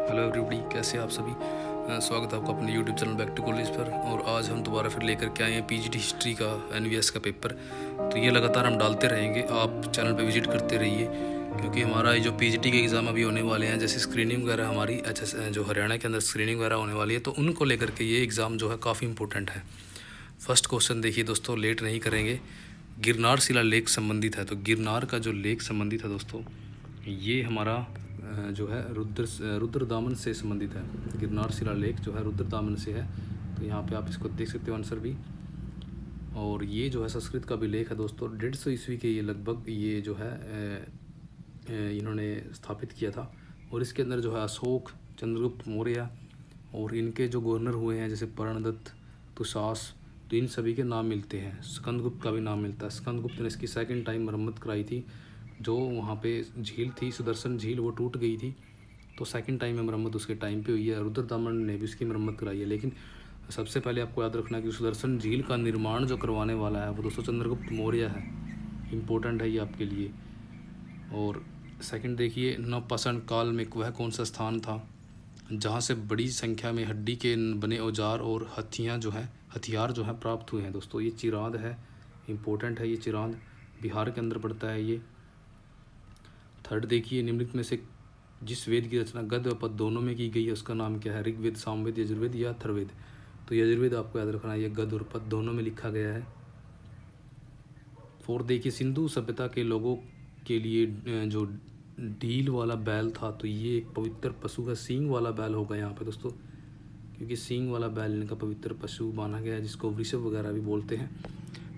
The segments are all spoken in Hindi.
हेलो एवरीबॉडी, कैसे हैं आप सभी। स्वागत है आपका अपने YouTube channel Back to College पर। और आज हम दोबारा फिर लेकर के आए हैं पीजीटी हिस्ट्री का एनवीएस का पेपर। तो ये लगातार हम डालते रहेंगे, आप चैनल पे विजिट करते रहिए, क्योंकि हमारा ये जो पीजीटी के एग्ज़ाम अभी होने वाले हैं, जैसे स्क्रीनिंग वगैरह हमारी एचएस जो हरियाणा के अंदर स्क्रीनिंग वगैरह होने वाली है, तो उनको लेकर के ये एग्ज़ाम जो है काफ़ी इंपॉर्टेंट है। फर्स्ट क्वेश्चन देखिए दोस्तों, लेट नहीं करेंगे। गिरनार शिला लेख संबंधित है, तो गिरनार का जो लेख संबंधित है दोस्तों, ये हमारा जो है रुद्रदामन से संबंधित है। गिरनार शिला लेख जो है रुद्रदामन से है। तो यहाँ पे आप इसको देख सकते हो आंसर भी। और ये जो है संस्कृत का भी लेख है दोस्तों, 150 ईस्वी के ये लगभग ये जो है इन्होंने स्थापित किया था। और इसके अंदर जो है अशोक, चंद्रगुप्त मौर्य और इनके जो गवर्नर हुए हैं जैसे पर्णदत्त, तुषास, तो इन सभी के नाम मिलते हैं। स्कंदगुप्त का भी नाम मिलता है। स्कंदगुप्त ने इसकी सेकंड टाइम मरम्मत कराई थी। जो वहाँ पे झील थी सुदर्शन झील, वो टूट गई थी, तो सेकंड टाइम में मरम्मत उसके टाइम पे हुई है। रुद्रदामन ने भी उसकी मरम्मत कराई है। लेकिन सबसे पहले आपको याद रखना कि सुदर्शन झील का निर्माण जो करवाने वाला है वो दोस्तों चंद्रगुप्त मौर्य है। इम्पोर्टेंट है ये आपके लिए। और सेकंड देखिए, नवपाषाण काल में वह कौन सा स्थान था जहाँ से बड़ी संख्या में हड्डी के बने औजार और हथियार जो है प्राप्त हुए हैं दोस्तों। ये चिरांद है, इम्पोर्टेंट है ये चिरांद, बिहार के अंदर पड़ता है ये। थर्ड देखिए, निम्नलिखित में से जिस वेद की रचना गद्य और पद्य दोनों में की गई है उसका नाम क्या है। ऋग्वेद, सामवेद, यजुर्वेद या अथर्ववेद। तो यजुर्वेद आपको याद रखना है, ये गद्य और पद्य दोनों में लिखा गया है। फोर्थ देखिए, सिंधु सभ्यता के लोगों के लिए जो डील वाला बैल था, तो ये एक पवित्र पशु है। सींग वाला बैल होगा यहाँ पे दोस्तों, क्योंकि सींग वाला बैल इनका पवित्र पशु माना गया है, जिसको वृषभ वगैरह भी बोलते हैं।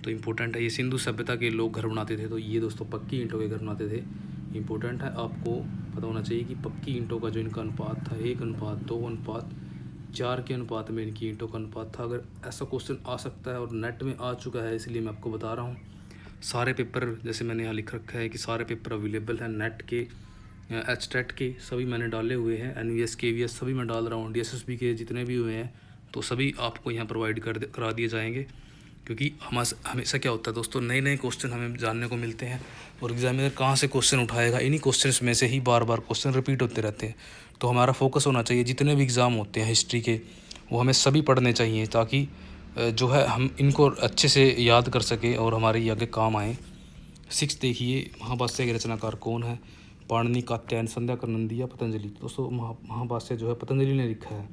तो इम्पोर्टेंट है ये। सिंधु सभ्यता के लोग घर बनाते थे, तो ये दोस्तों पक्की ईंटों के घर बनाते थे। इम्पोर्टेंट है, आपको पता होना चाहिए कि पक्की ईंटों का जो इनका अनुपात था 1:2:4 के अनुपात में इनकी ईंटों का अनुपात था। अगर ऐसा क्वेश्चन आ सकता है और नेट में आ चुका है, इसलिए मैं आपको बता रहा हूँ। सारे पेपर जैसे मैंने यहाँ लिख रखा है कि सारे पेपर अवेलेबल हैं नेट के, एचटेट के सभी मैंने डाले हुए हैं, एनवीएस केवीएस सभी मैं डाल रहा हूँ, डीएसएसबी के जितने भी हुए हैं तो सभी आपको यहाँ प्रोवाइड करा दिए जाएंगे। क्योंकि हमेशा क्या होता है दोस्तों, नए नए क्वेश्चन हमें जानने को मिलते हैं और एग्जामिनर कहाँ से क्वेश्चन उठाएगा, इन्हीं क्वेश्चंस में से ही बार बार क्वेश्चन रिपीट होते रहते हैं। तो हमारा फोकस होना चाहिए, जितने भी एग्ज़ाम होते हैं हिस्ट्री के वो हमें सभी पढ़ने चाहिए, ताकि जो है हम इनको अच्छे से याद कर सकें और हमारे आगे काम आए। 6 देखिए, महाभाष्य के रचनाकार कौन है। पाणिनि, कात्यायन, संध्याकर, नंदी या पतंजलि। दोस्तों महाभाष्य जो है पतंजलि ने लिखा है,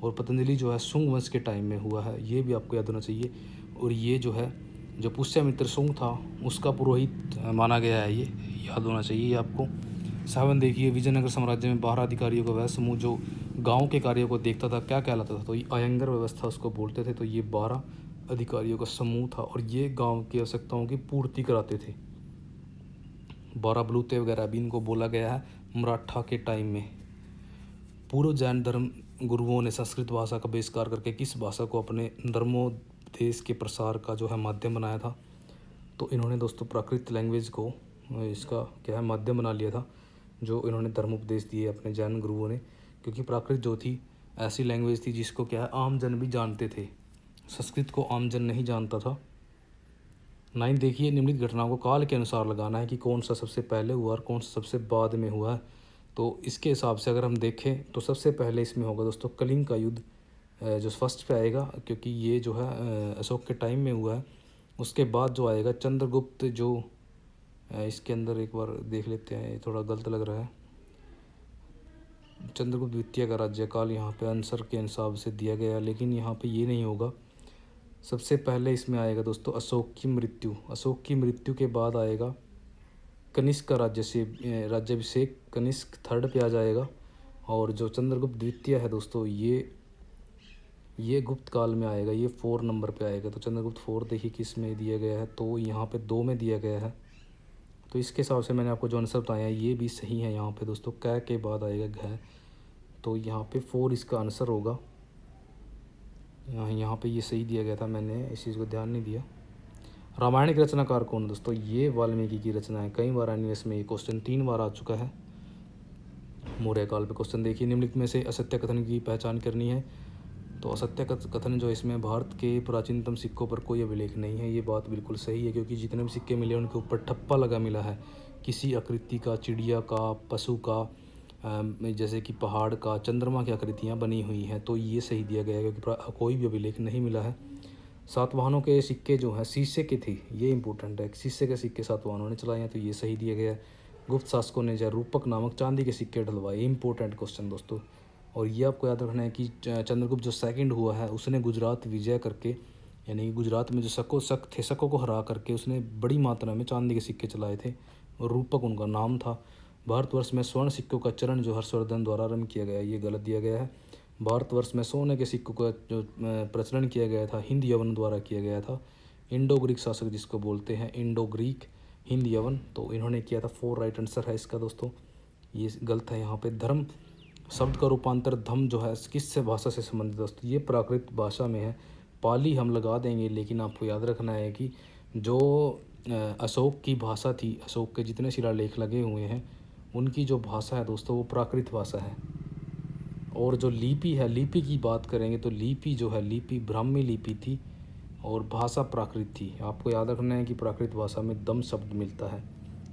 और पतंजलि जो है शुंग वंश के टाइम में हुआ है, ये भी आपको याद होना चाहिए। और ये जो है जो पुष्यमित्र शुंग था उसका पुरोहित माना गया है, ये याद होना चाहिए आपको। 7 देखिए, विजयनगर साम्राज्य में 12 अधिकारियों का वह समूह जो गांव के कार्यों को देखता था क्या कहलाता था, तो ये अयंगर व्यवस्था उसको बोलते थे। तो ये 12 अधिकारियों का समूह था और ये गांव की आवश्यकताओं की पूर्ति कराते थे। 12 बलूते वगैरह भी इनको बोला गया है मराठा के टाइम में। पूर्व जैन धर्म गुरुओं ने संस्कृत भाषा का बहिष्कार करके किस भाषा को अपने धर्मोपदेश के प्रसार का जो है माध्यम बनाया था, तो इन्होंने दोस्तों प्राकृत लैंग्वेज को इसका क्या है माध्यम बना लिया था, जो इन्होंने धर्मोपदेश दिए अपने जैन गुरुओं ने। क्योंकि प्राकृत जो थी ऐसी लैंग्वेज थी जिसको क्या है आम जन भी जानते थे, संस्कृत को आम जन नहीं जानता था। 9 देखिए, निम्नलिखित घटनाओं को काल के अनुसार लगाना है कि कौन सा सबसे पहले हुआ और कौन सा सबसे बाद में हुआ है। तो इसके हिसाब से अगर हम देखें तो सबसे पहले इसमें होगा दोस्तों कलिंग का युद्ध, जो फर्स्ट पे आएगा, क्योंकि ये जो है अशोक के टाइम में हुआ है। उसके बाद जो आएगा चंद्रगुप्त, जो इसके अंदर एक बार देख लेते हैं, थोड़ा गलत लग रहा है। चंद्रगुप्त द्वितीय का राज्यकाल यहाँ पे आंसर के हिसाब से दिया गया, लेकिन यहाँ पे ये नहीं होगा। सबसे पहले इसमें आएगा दोस्तों अशोक की मृत्यु। अशोक की मृत्यु के बाद आएगा कनिष्क का राज्याभिषेक, कनिष्क थर्ड पे आ जाएगा। और जो चंद्रगुप्त द्वितीय है दोस्तों, ये गुप्त काल में आएगा, ये 4 नंबर पे आएगा। तो चंद्रगुप्त 4 देखिए किस में दिया गया है, तो यहाँ पे 2 में दिया गया है। तो इसके हिसाब से मैंने आपको जो आंसर बताया ये भी सही है। यहाँ पे दोस्तों कै के बाद आएगा घ, तो यहाँ पे 4 इसका आंसर होगा। यहाँ पे ये सही दिया गया था, मैंने इस चीज़ को ध्यान नहीं दिया। रामायण के रचनाकार कौन है दोस्तों, ये वाल्मीकि की रचना है। कई बार एनवीएस में ये क्वेश्चन 3 बार आ चुका है। मौर्य काल पे क्वेश्चन देखिए, निम्नलिखित में से असत्य कथन की पहचान करनी है। तो असत्य कथन जो इसमें भारत के प्राचीनतम सिक्कों पर कोई अभिलेख नहीं है, ये बात बिल्कुल सही है, क्योंकि जितने भी सिक्के मिले उनके ऊपर ठप्पा लगा मिला है, किसी आकृति का, चिड़िया का, पशु का, जैसे कि पहाड़ का चंद्रमा की आकृतियाँ बनी हुई हैं, तो ये सही दिया गया है क्योंकि कोई भी अभिलेख नहीं मिला है। सातवाहनों के सिक्के जो हैं शीशे के थे, ये इंपॉर्टेंट है, शीशे के सिक्के सातवाहनों ने चलाए हैं, तो ये सही दिया गया है। गुप्त शासकों ने जो रूपक नामक चांदी के सिक्के डलवाए, इंपॉर्टेंट क्वेश्चन दोस्तों। और ये आपको याद रखना है कि चंद्रगुप्त जो सेकंड हुआ है उसने गुजरात विजय करके, यानी कि गुजरात में जो शक थे, शकों को हरा करके उसने बड़ी मात्रा में चांदी के सिक्के चलाए थे और रूपक उनका नाम था। भारतवर्ष में स्वर्ण सिक्कों का चरण जो हर्षवर्धन द्वारा आरम्भ किया गया, ये गलत दिया गया है। भारतवर्ष में सोने के सिक्कों का जो प्रचलन किया गया था हिंद यवन द्वारा किया गया था। इंडो ग्रीक शासक जिसको बोलते हैं इंडो ग्रीक हिंद यवन, तो इन्होंने किया था। 4 राइट आंसर है इसका दोस्तों, ये गलत है यहाँ पे। धर्म शब्द का रूपांतर धम जो है किस से भाषा से संबंधित दोस्तों, ये प्राकृत भाषा में है। पाली हम लगा देंगे, लेकिन आपको याद रखना है कि जो अशोक की भाषा थी, अशोक के जितने शिलालेख लगे हुए हैं उनकी जो भाषा है दोस्तों वो प्राकृत भाषा है। और जो लिपि है, लिपि की बात करेंगे तो लिपि जो है, लिपि ब्राह्मी लिपि थी और भाषा प्राकृत थी। आपको याद रखना है कि प्राकृत भाषा में दम शब्द मिलता है,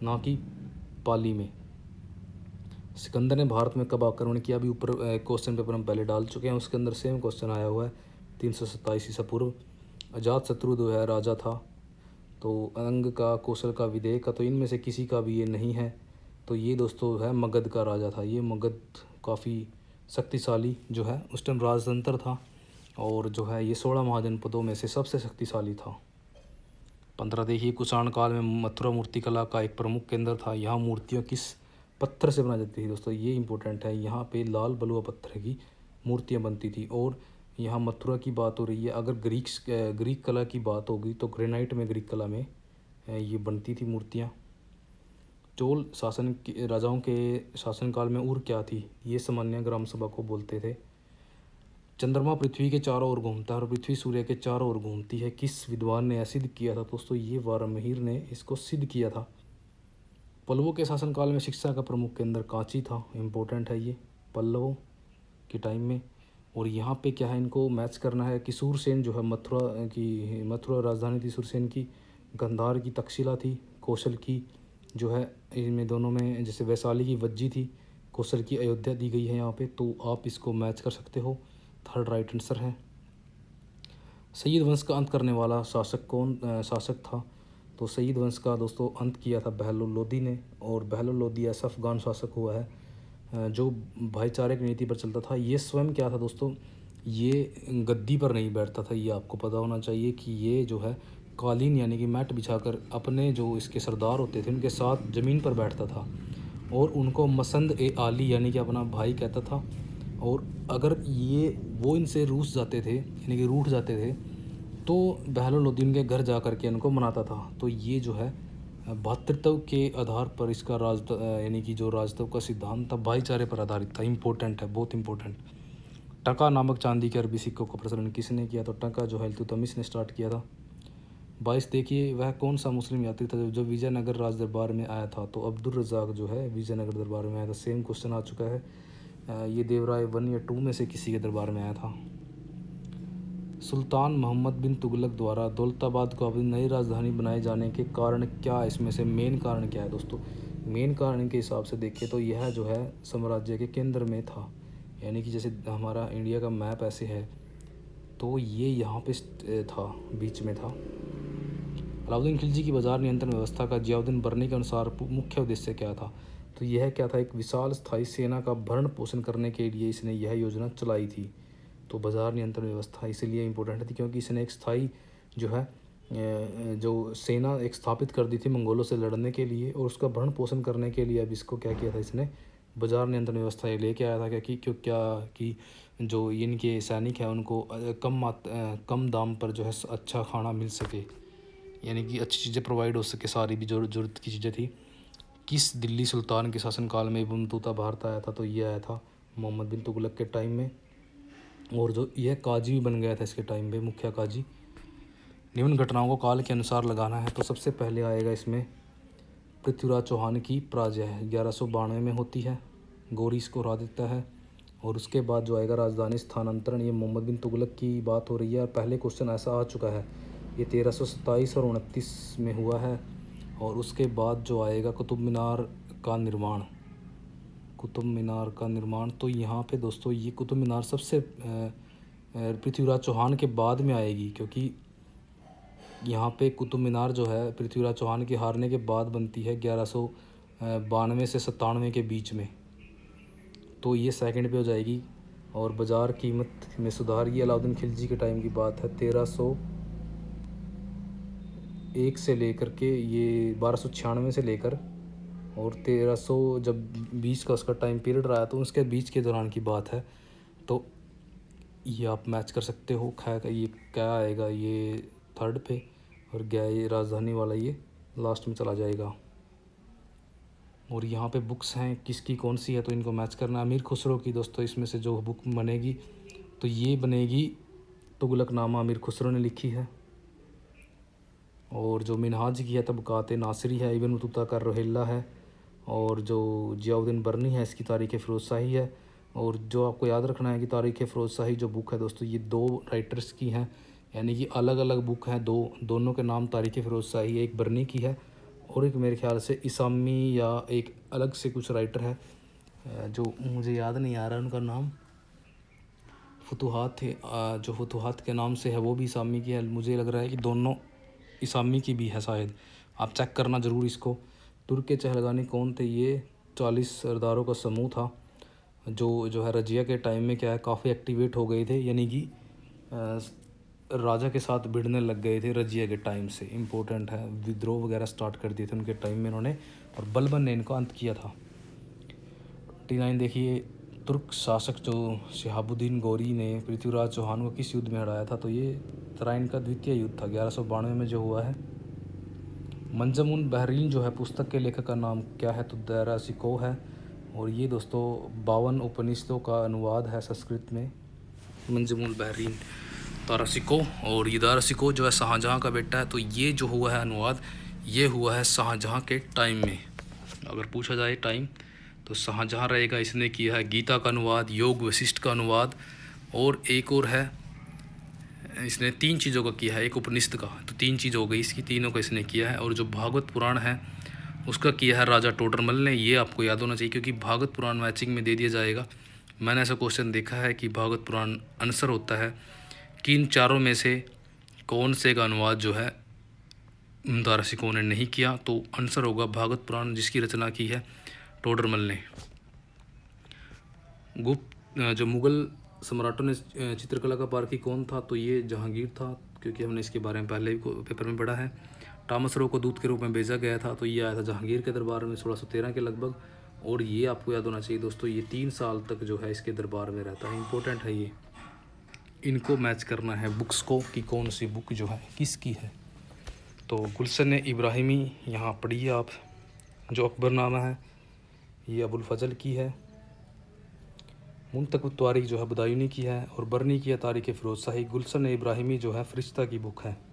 ना कि पाली में। सिकंदर ने भारत में कब आक्रमण किया, अभी ऊपर क्वेश्चन पेपर हम पहले डाल चुके हैं, उसके अंदर सेम क्वेश्चन आया हुआ है। 327 ईसा पूर्व। अजात शत्रु जो है राजा था, तो अंग का, कौशल का, विदेह का, तो इनमें से किसी का भी ये नहीं है। तो ये दोस्तों है मगध का राजा था। ये मगध काफ़ी शक्तिशाली जो है उस टाइम राजतंत्र था, और जो है ये 16 महाजनपदों में से सबसे शक्तिशाली था। 15 देखिए, कुषाण काल में मथुरा मूर्तिकला का एक प्रमुख केंद्र था। यहाँ मूर्तियाँ किस पत्थर से बनाई जाती थी दोस्तों, ये इंपॉर्टेंट है। यहाँ पे लाल बलुआ पत्थर की मूर्तियाँ बनती थी। और यहाँ मथुरा की बात हो रही है, अगर ग्रीक कला की बात होगी तो ग्रेनाइट में, ग्रीक कला में ये बनती थी मूर्तियाँ। चोल शासन के राजाओं के शासनकाल में उर क्या थी, ये सामान्य ग्राम सभा को बोलते थे। चंद्रमा पृथ्वी के चारों ओर घूमता है और पृथ्वी सूर्य के चारों ओर घूमती है, किस विद्वान ने सिद्ध किया था दोस्तों, ये वारामिहिर ने इसको सिद्ध किया था। पल्लवों के शासनकाल में शिक्षा का प्रमुख केंद्र कांची था, इम्पोर्टेंट है ये पल्लवों के टाइम में। और यहाँ पे क्या है, इनको मैच करना है कि सूरसेन जो है मथुरा राजधानी थी सूरसेन की, गंधार की तक्षशिला थी, कौशल की जो है, इनमें दोनों में जैसे वैशाली की वज्जी थी, कौशल की अयोध्या दी गई है यहाँ पे, तो आप इसको मैच कर सकते हो। 3rd राइट आंसर है। सईद वंश का अंत करने वाला शासक था, तो सईद वंश का दोस्तों अंत किया था बहलोल लोदी ने। और बहलोल लोदी ऐसा अफगान शासक हुआ है जो भाईचारे की नीति पर चलता था। ये स्वयं क्या था दोस्तों, ये गद्दी पर नहीं बैठता था, ये आपको पता होना चाहिए कि ये जो है कालीन यानी कि मैट बिछाकर अपने जो इसके सरदार होते थे उनके साथ ज़मीन पर बैठता था और उनको मसंद ए आली यानी कि अपना भाई कहता था। और अगर ये वो इनसे रूठ जाते थे, यानी कि रूठ जाते थे, तो बहलोल लोदी के घर जा कर के इनको मनाता था। तो ये जो है भ्रातृत्व के आधार पर इसका यानी कि जो राजत्व का सिद्धांत था भाईचारे पर आधारित था। इम्पोर्टेंट है, बहुत इंपॉर्टेंट। टका नामक चांदी के अरबी सिक्कों का प्रचलन किसने किया, तो टका जो है इल्तुतमिश ने स्टार्ट किया था। 22 देखिए, वह कौन सा मुस्लिम यात्री था जो विजयनगर राज दरबार में आया था, तो अब्दुल रज़ाक जो है विजयनगर दरबार में आया था। सेम क्वेश्चन आ चुका है, ये देवराय 1 या 2 में से किसी के दरबार में आया था। सुल्तान मोहम्मद बिन तुगलक द्वारा दौलताबाद को अपनी नई राजधानी बनाए जाने के कारण क्या, इसमें से मेन कारण क्या है दोस्तों। मेन कारण के हिसाब से देखें तो यह जो है साम्राज्य के केंद्र में था, यानी कि जैसे हमारा इंडिया का मैप ऐसे है, तो ये यहाँ पे था, बीच में था। अलाउद्दीन खिलजी की बाजार नियंत्रण व्यवस्था का जियाउद्दीन बर्नी के अनुसार मुख्य उद्देश्य क्या था, तो यह क्या था, एक विशाल स्थायी सेना का भरण पोषण करने के लिए इसने यह योजना चलाई थी। तो बाजार नियंत्रण व्यवस्था इसलिए इम्पोर्टेंट थी क्योंकि इसने एक स्थायी जो है जो सेना एक स्थापित कर दी थी मंगोलों से लड़ने के लिए, और उसका भरण पोषण करने के लिए अब इसको क्या किया था, इसने बाजार नियंत्रण व्यवस्था ये लेके आया था। कि जो इनके सैनिक हैं उनको कम दाम पर जो है अच्छा खाना मिल सके, यानी कि अच्छी चीज़ें प्रोवाइड हो सके, सारी भी जो ज़रूरत की चीज़ें थी। किस दिल्ली सुल्तान के शासनकाल में बमतूता भारत आया था, तो ये आया था मोहम्मद बिन तुगलक के टाइम में, और जो यह काजी भी बन गया था इसके टाइम पे, मुखिया काजी। निम्न घटनाओं को काल के अनुसार लगाना है, तो सबसे पहले आएगा इसमें पृथ्वीराज चौहान की पराजय है, 1192 में होती है, गोरी इसको हरा देता है। और उसके बाद जो आएगा राजधानी स्थानांतरण, ये मोहम्मद बिन तुगलक की बात हो रही है, और पहले क्वेश्चन ऐसा आ चुका है, ये 1327 और 29 में हुआ है। और उसके बाद जो आएगा कुतुब मीनार का निर्माण, कुतुब मीनार का निर्माण, तो यहाँ पे दोस्तों ये कुतुब मीनार सबसे पृथ्वीराज चौहान के बाद में आएगी, क्योंकि यहाँ पे कुतुब मीनार जो है पृथ्वीराज चौहान के हारने के बाद बनती है 1192 से 97 के बीच में, तो ये सेकंड पे हो जाएगी। और बाज़ार कीमत में सुधार, ये अलाउद्दीन खिलजी के टाइम की बात है, 1301 से लेकर के ये 1296 से लेकर और 1300 जब 20 का उसका टाइम पीरियड रहा तो उसके बीच के दौरान की बात है। तो ये आप मैच कर सकते हो। खैर ये क्या आएगा, ये थर्ड पे, और गया ये राजधानी वाला ये लास्ट में चला जाएगा। और यहाँ पे बुक्स हैं किसकी कौन सी है, तो इनको मैच करना। अमीर खुसरो की दोस्तों इसमें से जो बुक बनेगी तो ये बनेगी तुगलकनामा, अमीर खुसरो ने लिखी है। और जो मिनहाज की है तबकात नासिरी है, इब्न बतूता का रोहिल्ला है। और जो जियाउद्दीन बरनी है इसकी तारीख़ फ़िरोज़ शाही है। और जो आपको याद रखना है कि तारीख़ फ़िरोज़ शाही जो बुक है दोस्तों ये 2 राइटर्स की हैं, यानी कि अलग अलग बुक हैं, दोनों के नाम तारीख़ फ़िरोज़ शाही, एक बरनी की है और एक मेरे ख्याल से इसामी या एक अलग से कुछ राइटर है जो मुझे याद नहीं आ रहा उनका नाम। फतूहात थे, जो फतूहात के नाम से है वो भी इसामी की है। मुझे लग रहा है कि दोनों इसामी की भी है शायद, आप चेक करना ज़रूर इसको। तुर्क चहलगानी कौन थे, ये 40 सरदारों का समूह था जो है रजिया के टाइम में क्या है काफ़ी एक्टिवेट हो गए थे, यानी कि राजा के साथ भिड़ने लग गए थे रजिया के टाइम से। इम्पोर्टेंट है, विद्रोह वगैरह स्टार्ट कर दिए थे उनके टाइम में इन्होंने, और बलबन ने इनको अंत किया था। 29 देखिए, तुर्क शासक जो शिहाबुद्दीन गौरी ने पृथ्वीराज चौहान को किस युद्ध में हराया था, तो ये तराइन का द्वितीय युद्ध था 1192 में जो हुआ है। मंजमुन बहरीन जो है पुस्तक के लेखक का नाम क्या है, तो दारा सिको है। और ये दोस्तों 52 उपनिषदों का अनुवाद है संस्कृत में, मंजमुन बहरीन तारासिको। और ये दारासिको जो है शाहजहाँ का बेटा है, तो ये जो हुआ है अनुवाद ये हुआ है शाहजहाँ के टाइम में। अगर पूछा जाए टाइम तो शाहजहाँ रहेगा। इसने किया है गीता का अनुवाद, योग वशिष्ठ का अनुवाद, और एक और है इसने 3 चीज़ों का किया है, एक उपनिषद का, तो 3 चीज़ हो गई इसकी, तीनों का इसने किया है। और जो भागवत पुराण है उसका किया है राजा टोडरमल ने, ये आपको याद होना चाहिए क्योंकि भागवत पुराण मैचिंग में दे दिया जाएगा। मैंने ऐसा क्वेश्चन देखा है कि भागवत पुराण आंसर होता है कि इन चारों में से कौन से का अनुवाद जो है दारासिको ने नहीं किया, तो आंसर होगा भागवत पुराण जिसकी रचना की है टोडरमल ने। गुप्त जो मुग़ल सम्राटों ने चित्रकला का पारखी कौन था, तो ये जहांगीर था, क्योंकि हमने इसके बारे में पहले भी पेपर में पढ़ा है। टॉमस रो को दूत के रूप में भेजा गया था, तो ये आया था जहांगीर के दरबार में 1613 के लगभग। और ये आपको याद होना चाहिए दोस्तों, ये 3 साल तक जो है इसके दरबार में रहता है। इंपॉर्टेंट है ये, इनको मैच करना है बुक्स को कि कौन सी बुक जो है किसकी है। तो गुलशन इब्राहिमी यहाँ पढ़िए आप, जो अकबरनामा है ये अबुल फजल की है। मुंतखब तारीख जो है बदायूनी की है, और बरनी की है तारीख़ फ़िरोज़ शाही। गुलशन इब्राहिमी जो है फरिश्ता की बुक है।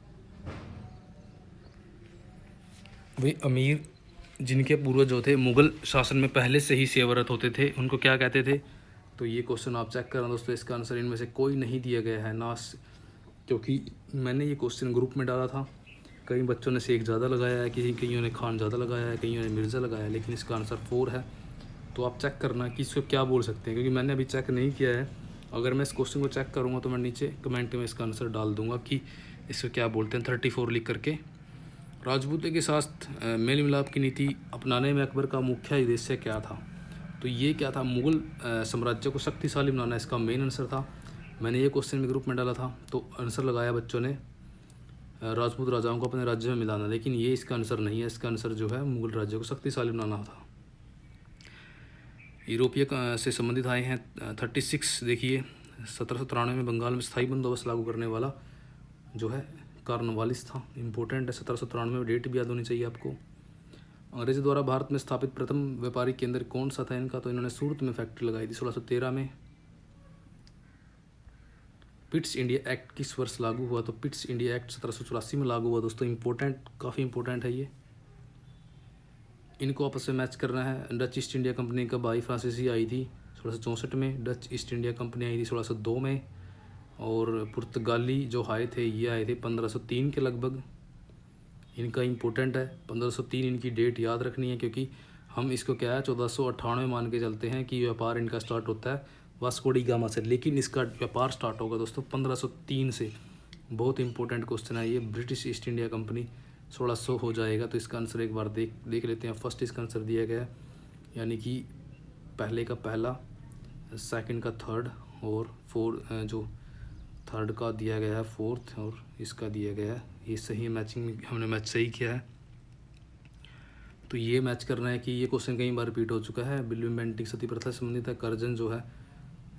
वे अमीर जिनके पूर्वज जो थे मुग़ल शासन में पहले से ही सेवारत होते थे उनको क्या कहते थे, तो ये क्वेश्चन आप चेक करना दोस्तों। इसका आंसर इनमें से कोई नहीं दिया गया है ना, क्योंकि मैंने ये क्वेश्चन ग्रुप में डाला था। कई बच्चों ने शेख ज़्यादा लगाया है, कईयों ने खान ज़्यादा लगाया है, कईयों ने मिर्ज़ा लगाया है, लेकिन इसका आंसर 4 है। तो आप चेक करना कि इसको क्या बोल सकते हैं, क्योंकि मैंने अभी चेक नहीं किया है। अगर मैं इस क्वेश्चन को चेक करूँगा तो मैं नीचे कमेंट में इसका आंसर डाल दूँगा कि इसको क्या बोलते हैं 34 लिख करके। राजपूतों के साथ मेल मिलाप की नीति अपनाने में अकबर का मुख्य उद्देश्य क्या था, तो ये क्या था, मुग़ल साम्राज्य को शक्तिशाली बनाना इसका मेन आंसर था। मैंने ये क्वेश्चन भी ग्रुप में डाला था, तो आंसर लगाया बच्चों ने राजपूत राजाओं को अपने राज्य में मिलाना, लेकिन ये इसका आंसर नहीं है। इसका आंसर जो है मुग़ल राज्य को शक्तिशाली बनाना था। यूरोपीय से संबंधित आए हैं 36 देखिए, 1793 में बंगाल में स्थायी बंदोबस्त लागू करने वाला जो है कार्नवालिस था। इम्पोर्टेंट है, 1793 में डेट भी याद होनी चाहिए आपको। अंग्रेज़ों द्वारा भारत में स्थापित प्रथम व्यापारिक केंद्र कौन सा था इनका, तो इन्होंने सूरत में फैक्ट्री लगाई थी 1613 में। पिट्स इंडिया एक्ट किस वर्ष लागू हुआ, तो पिट्स इंडिया एक्ट 1784 में लागू हुआ दोस्तों। इंपॉर्टेंट, काफ़ी इंपॉर्टेंट है ये, इनको आपस में मैच करना है। डच ईस्ट इंडिया कंपनी कब आई, फ्रांसीसी आई थी 1664 में। डच ईस्ट इंडिया कंपनी आई थी 1602 में। और पुर्तगाली जो आए थे ये आए थे 1503 के लगभग। इनका इम्पोर्टेंट है, 1503 इनकी डेट याद रखनी है, क्योंकि हम इसको क्या है 1498 मान के चलते हैं कि व्यापार इनका स्टार्ट होता है वास्को डी गामा से, लेकिन इसका व्यापार स्टार्ट होगा दोस्तों 1503 से। बहुत इंपॉर्टेंट क्वेश्चन है ये। ब्रिटिश ईस्ट इंडिया कंपनी 1600 हो जाएगा, तो इसका आंसर एक बार देख लेते हैं। फर्स्ट इसका आंसर दिया गया है, यानी कि पहले का पहला, सेकंड का थर्ड, और जो थर्ड का दिया गया है फोर्थ, और इसका दिया गया है ये सही मैचिंग में हमने मैच सही किया है। तो ये मैच करना है कि ये क्वेश्चन कई बार रिपीट हो चुका है। बिल में बेंटिक सती प्रथा से संबंधित है। कर्जन जो है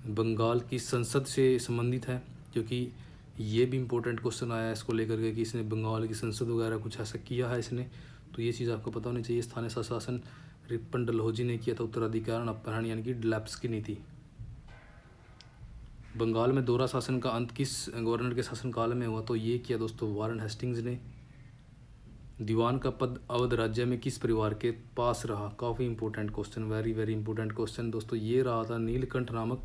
बंगाल की संसद से संबंधित है, क्योंकि ये भी इम्पोर्टेंट क्वेश्चन आया है इसको लेकर के कि इसने बंगाल की संसद वगैरह कुछ ऐसा किया है इसने, तो ये चीज़ आपको पता होनी चाहिए। स्थानीय स्वशासन रिपन डलहौजी ने किया था। उत्तराधिकार अपहरण यानी कि लैप्स की नीति। बंगाल में दोहरा शासन का अंत किस गवर्नर के शासनकाल में हुआ, तो ये किया दोस्तों वारन हेस्टिंग्स ने। दीवान का पद अवध राज्य में किस परिवार के पास रहा, काफ़ी important question, very very important question दोस्तों। ये रहा था नीलकंठ नामक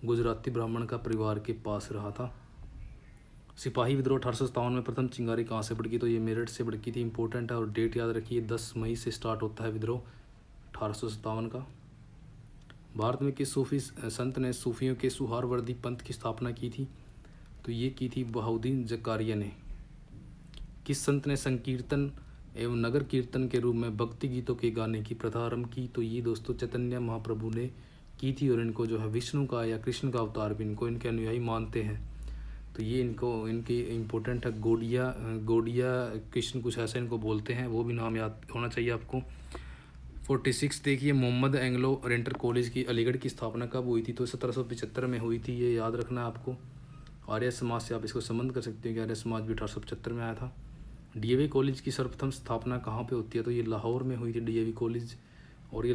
गुजराती ब्राह्मण का परिवार के पास रहा था। सिपाही विद्रोह 1857 में प्रथम चिंगारी कहाँ से भड़की, तो ये मेरठ से भड़की थी। इंपॉर्टेंट है और डेट याद रखिए, 10 मई से स्टार्ट होता है विद्रोह 1857 का। भारत में किस सूफी संत ने सूफियों के सुहारवर्दी पंथ की स्थापना की थी, तो ये की थी बहाउद्दीन जकारिया ने। किस संत ने संकीर्तन एवं नगर कीर्तन के रूप में भक्ति गीतों के गाने की प्रथा आरंभ की, तो ये दोस्तों चैतन्य महाप्रभु ने की थी। और इनको जो है विष्णु का या कृष्ण का अवतार भी इनको इनके अनुयायी मानते हैं, तो ये इनकी इम्पोर्टेंट है। गोडिया कृष्ण कुछ ऐसा इनको बोलते हैं, वो भी नाम याद होना चाहिए आपको। 46 देखिए, मोहम्मद एंग्लो ओरिएंटल कॉलेज की अलीगढ़ की स्थापना कब हुई थी, तो 1775 में हुई थी, ये याद रखना है आपको। आर्य समाज से आप इसको संबंध कर सकते हैं कि आर्य समाज भी 1875 में आया था। डीएवी कॉलेज की सर्वप्रथम स्थापना कहाँ पे होती है, तो ये लाहौर में हुई थी डीएवी कॉलेज। और ये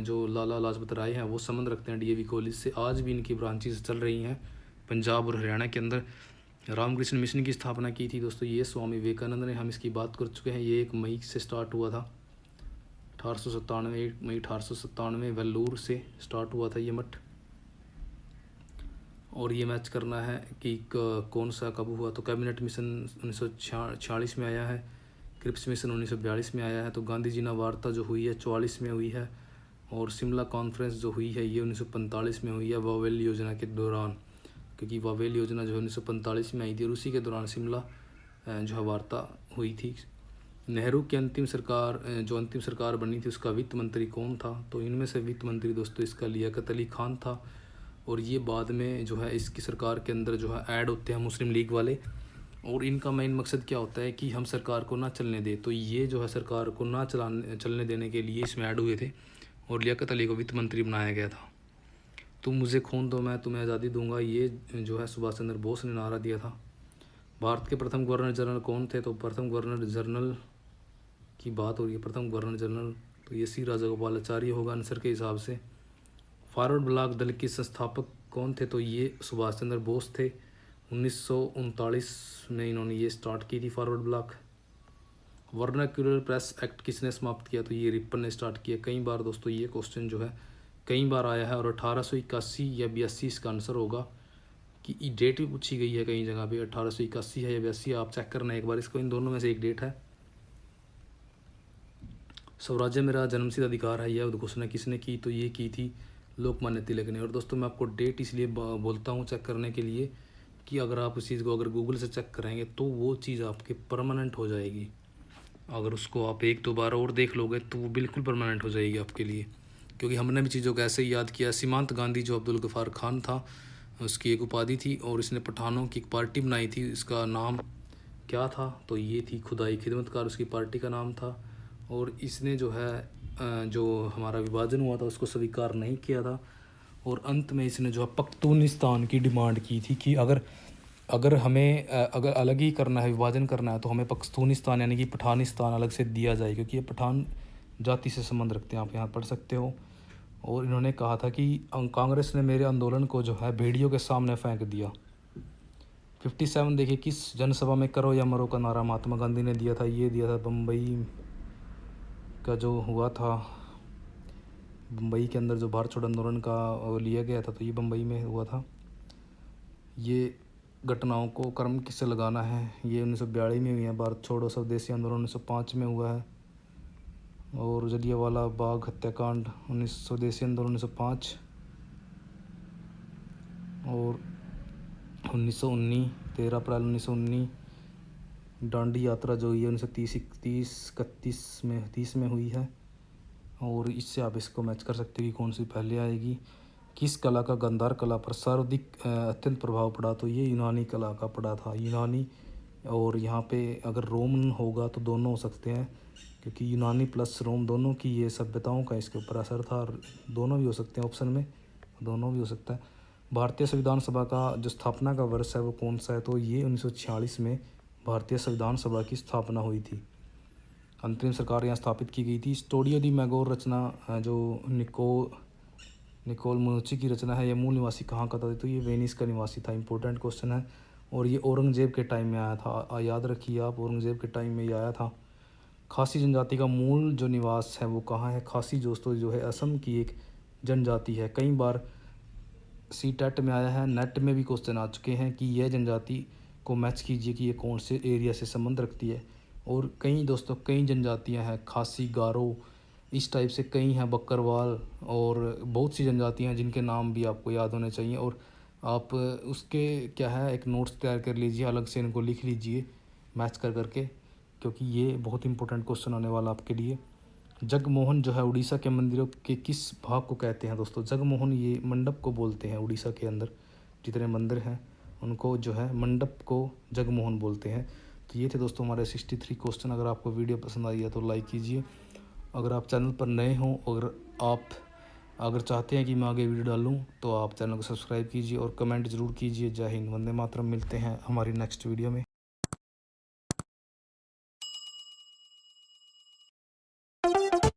जो लाला लाजपत राय हैं वो संबंध रखते हैं डीएवी कॉलेज से। आज भी इनकी ब्रांचेस चल रही हैं पंजाब और हरियाणा के अंदर। रामकृष्ण मिशन की स्थापना की थी दोस्तों ये स्वामी विवेकानंद ने, हम इसकी बात कर चुके हैं। ये 1 मई से स्टार्ट हुआ था 1897, 1 मई 1897 वेल्लूर से स्टार्ट हुआ था ये मठ। और ये मैच करना है कि कौन सा कब हुआ, तो कैबिनेट मिशन 1946 में आया है, क्रिप्स मिशन 1942 में आया है। तो गांधी जी ने वार्ता जो हुई है 44 में हुई है, और शिमला कॉन्फ्रेंस जो हुई है ये 1945 में हुई है वावेल योजना के दौरान, क्योंकि वावेल योजना जो 1945 में आई थी और उसी के दौरान शिमला जो है वार्ता हुई थी। नेहरू की अंतिम सरकार बनी थी उसका वित्त मंत्री कौन था, तो इनमें से वित्त मंत्री दोस्तों इसका लियाकत अली खान था। और ये बाद में जो है इसकी सरकार के अंदर जो है ऐड होते हैं मुस्लिम लीग वाले, और इनका मेन मकसद क्या होता है कि हम सरकार को ना चलने दें, तो ये जो है सरकार को ना चलने देने के लिए इसमें ऐड हुए थे, और लियाकत अली को वित्त मंत्री बनाया गया था। तुम मुझे खून दो मैं तुम्हें आज़ादी दूंगा, ये जो है सुभाष चंद्र बोस ने नारा दिया था। भारत के प्रथम गवर्नर जनरल कौन थे, तो प्रथम गवर्नर जनरल की बात हो रही है, प्रथम गवर्नर जनरल, तो ये सी राजागोपालाचारी होगा आंसर के हिसाब से। फॉरवर्ड ब्लॉक दल के संस्थापक कौन थे, तो ये सुभाष चंद्र बोस थे। 1939 में इन्होंने ये स्टार्ट की थी forward block. Vernacular press act किसने समाप्त किया, तो ये रिपन ने स्टार्ट किया। कई बार दोस्तों ये क्वेश्चन जो है कई बार आया है, और 1881 या 82 इसका आंसर होगा, कि डेट भी पूछी गई है कई जगह पे, 1881 है या 82, आप चेक करना एक बार इसको, इन दोनों में से एक डेट है। स्वराज्य मेरा जन्मसिद्ध अधिकार है, यह उद्घोषणा किसने की, तो ये की थी लोकमान्य तिलक ने। और दोस्तों मैं आपको डेट इसलिए बोलता हूँ चेक करने के लिए कि अगर आप उस चीज़ को अगर गूगल से चेक करेंगे तो वो चीज़ आपके परमानेंट हो जाएगी। अगर उसको आप 1-2 बार और देख लोगे तो वो बिल्कुल परमानेंट हो जाएगी आपके लिए, क्योंकि हमने भी चीज़ों को ऐसे ही याद किया। सीमांत गांधी जो अब्दुल गफ़ार खान था उसकी एक उपाधि थी, और इसने पठानों की एक पार्टी बनाई थी, इसका नाम क्या था, तो ये थी खुदाई खिदमतकार उसकी पार्टी का नाम था। और इसने जो है जो हमारा विभाजन हुआ था उसको स्वीकार नहीं किया था, और अंत में इसने जो है पख्तूनिस्तान की डिमांड की थी कि अगर हमें अगर अलग ही करना है, विभाजन करना है, तो हमें पख्तूनिस्तान यानी कि पठानिस्तान अलग से दिया जाए, क्योंकि ये पठान जाति से संबंध रखते हैं, आप यहाँ पढ़ सकते हो। और इन्होंने कहा था कि कांग्रेस ने मेरे आंदोलन को जो है भेड़ियों के सामने फेंक दिया। 57 देखिए, किस जनसभा में करो या मरो का नारा महात्मा गांधी ने दिया था, ये दिया था बम्बई का जो हुआ था, बम्बई के अंदर जो भारत छोड़ो आंदोलन का लिया गया था, तो ये बम्बई में हुआ था। ये घटनाओं को कर्म किससे लगाना है, ये 1942 में हुई है। भारत छोड़ो स्वदेशी आंदोलन 1905 में हुआ है। और जलियांवाला बाग हत्याकांड 19 स्वदेशी आंदोलन 1905 और 1919 13 अप्रैल 1919 दांडी यात्रा जो हुई है 1930 में हुई है। और इससे आप इसको मैच कर सकते हो कि कौन सी पहले आएगी। किस कला का गांधार कला पर सर्वाधिक अत्यंत प्रभाव पड़ा, तो ये यूनानी कला का पड़ा था, यूनानी। और यहाँ पे अगर रोमन होगा तो दोनों हो सकते हैं, क्योंकि यूनानी प्लस रोम दोनों की ये सभ्यताओं का इसके ऊपर असर था, और दोनों भी हो सकते हैं ऑप्शन में, दोनों भी हो सकता है। भारतीय संविधान सभा का जो स्थापना का वर्ष है वो कौन सा है, तो ये 1946 में भारतीय संविधान सभा की स्थापना हुई थी। अंतरिम सरकार यहाँ स्थापित की गई थी। स्टूडियो दी मैगोर रचना जो निकोल मनुची की रचना है, ये मूल निवासी कहाँ का था, तो ये वेनिस का निवासी था। इंपॉर्टेंट क्वेश्चन है। और ये औरंगजेब के टाइम में आया था, याद रखिए आप, औरंगजेब के टाइम में ये आया था। खासी जनजाति का मूल जो निवास है वो कहाँ है। खासी दोस्तों जो है असम की एक जनजाति है। कई बार CTET में आया है, नेट में भी क्वेश्चन आ चुके हैं कि यह जनजाति को मैच कीजिए कि ये कौन से एरिया से संबंध रखती है। और कई दोस्तों कई जनजातियां हैं, खासी, गारो, इस टाइप से कई हैं, बकरवाल, और बहुत सी जनजातियां हैं जिनके नाम भी आपको याद होने चाहिए। और आप उसके क्या है एक नोट्स तैयार कर लीजिए, अलग से इनको लिख लीजिए मैच कर करके, क्योंकि ये बहुत इंपॉर्टेंट क्वेश्चन आने वाला आपके लिए। जगमोहन जो है उड़ीसा के मंदिरों के किस भाग को कहते हैं दोस्तों। जगमोहन ये मंडप को बोलते हैं, उड़ीसा के अंदर जितने मंदिर हैं उनको जो है मंडप को जगमोहन बोलते हैं। तो ये थे दोस्तों हमारे 63 क्वेश्चन। अगर आपको वीडियो पसंद आई है तो लाइक कीजिए। अगर आप चैनल पर नए हों, अगर चाहते हैं कि मैं आगे वीडियो डालूं तो आप चैनल को सब्सक्राइब कीजिए और कमेंट ज़रूर कीजिए। जय हिंद, वंदे मातरम। मिलते हैं हमारी नेक्स्ट वीडियो में।